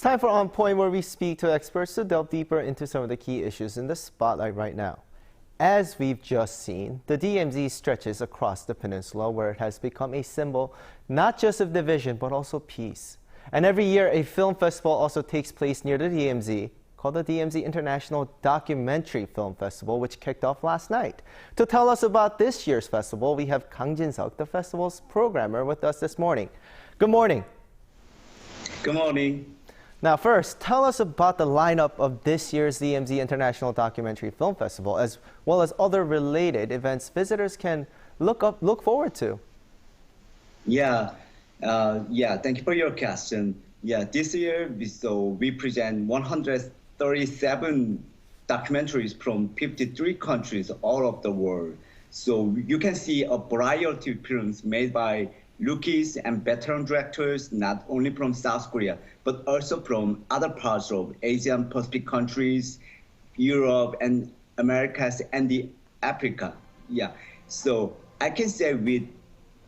time for On Point, where we speak to experts to delve deeper into some of the key issues in the spotlight right now. As we've just seen, the DMZ stretches across the peninsula, where it has become a symbol not just of division but also peace. And every year, a film festival also takes place near the DMZ, called the DMZ International Documentary Film Festival, which kicked off last night. To tell us about this year's festival, we have Kang Jin-seok, the festival's programmer, with us this morning. Good morning. Good morning. Now first, tell us about the lineup of this year's DMZ International Documentary Film Festival, as well as other related events visitors can look forward to. Thank you for your question. This year we present 137 documentaries from 53 countries all over the world. So you can see a variety of films made by rookies and veteran directors, not only from South Korea, but also from other parts of Asian Pacific countries, Europe and Americas and the Africa. So I can say with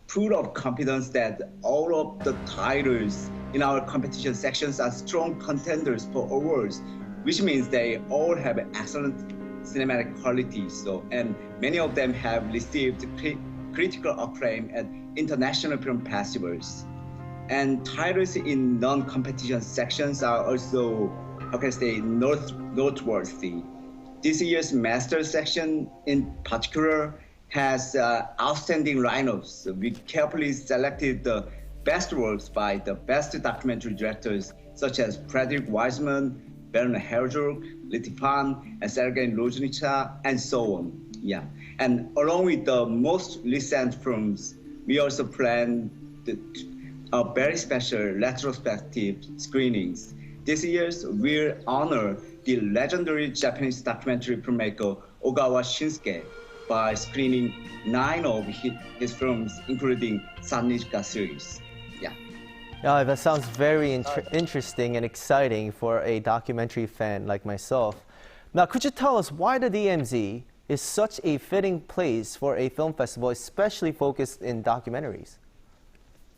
full of confidence that all of the titles in our competition sections are strong contenders for awards, which means they all have excellent cinematic quality. And many of them have received critical acclaim at international film festivals. And titles in non-competition sections are also, noteworthy. This year's master section in particular has outstanding lineups. We carefully selected the best works by the best documentary directors such as Frederick Wiseman, Werner Herzog, Litifan, and Sergei Loznica, and so on. And along with the most recent films, we also plan a very special retrospective screenings. This year, we'll honor the legendary Japanese documentary filmmaker Ogawa Shinsuke by screening 9 of his films, including Sannichika series. That sounds very interesting and exciting for a documentary fan like myself. Now, could you tell us why the DMZ is such a fitting place for a film festival, especially focused in documentaries?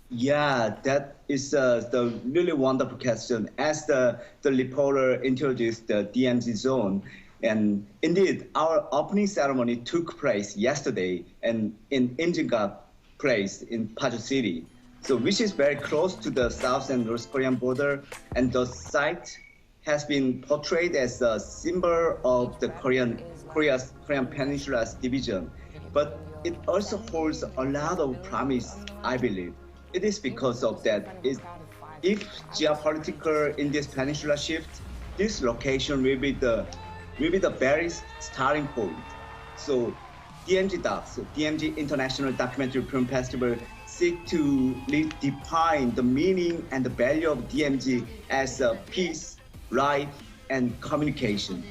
That is the really wonderful question. As the reporter introduced the DMZ zone, and indeed, our opening ceremony took place yesterday and in Imjinga Place in Paju City, which is very close to the South and North Korean border, and the site has been portrayed as a symbol of the Korean Peninsula's division. But it also holds a lot of promise, I believe. It is because of that. If geopolitical in this peninsula shift, this location will be the very starting point. So DMZ International Documentary Film Festival seek to redefine the meaning and the value of DMZ as peace, life, and communication.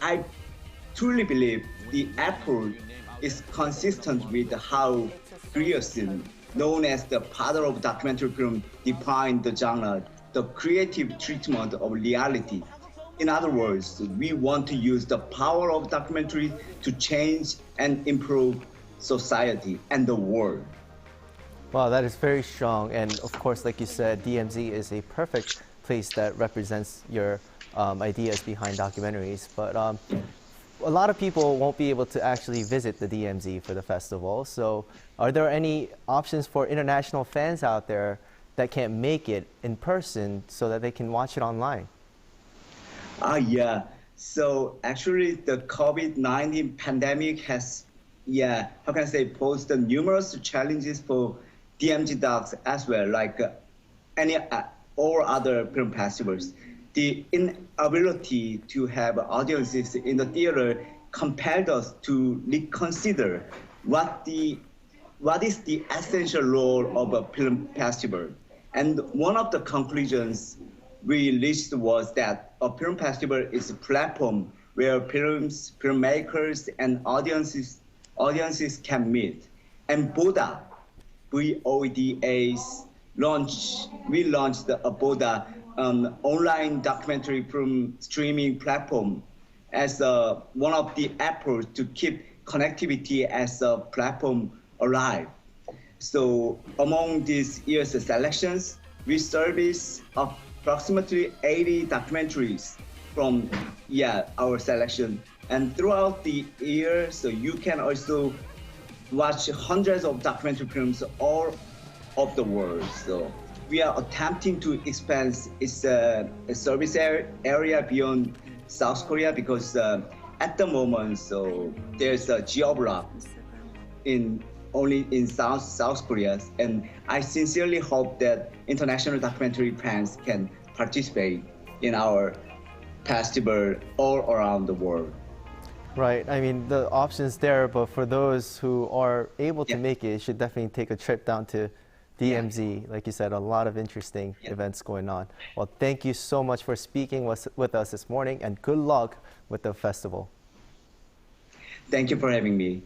I truly believe the effort is consistent with how Grierson, known as the father of documentary film, defined the genre, the creative treatment of reality. In other words, we want to use the power of documentary to change and improve society and the world. Wow, that is very strong. And of course, like you said, DMZ is a perfect place that represents your ideas behind documentaries. But a lot of people won't be able to actually visit the DMZ for the festival. So are there any options for international fans out there that can't make it in person so that they can watch it online? So actually the COVID-19 pandemic has, posed numerous challenges for DMZ docs as well, like all other film festivals. The inability to have audiences in the theater compelled us to reconsider what is the essential role of a film festival. And one of the conclusions we reached was that a film festival is a platform where filmmakers, and audiences can meet. And BODA, BODA's we launched the BODA online documentary film streaming platform as one of the efforts to keep connectivity as a platform alive. So among this year's selections, we service approximately 80 documentaries from our selection. And throughout the year, so you can also watch hundreds of documentary films all of the world. So we are attempting to expand its service area beyond South Korea because at the moment, so there's a geo-block only in South Korea, and I sincerely hope that international documentary fans can participate in our festival all around the world. Right. I mean, the option's there, but for those who are able to make it, you should definitely take a trip down to DMZ. Like you said, a lot of interesting events going on. Well, thank you so much for speaking with us this morning, and good luck with the festival. Thank you for having me.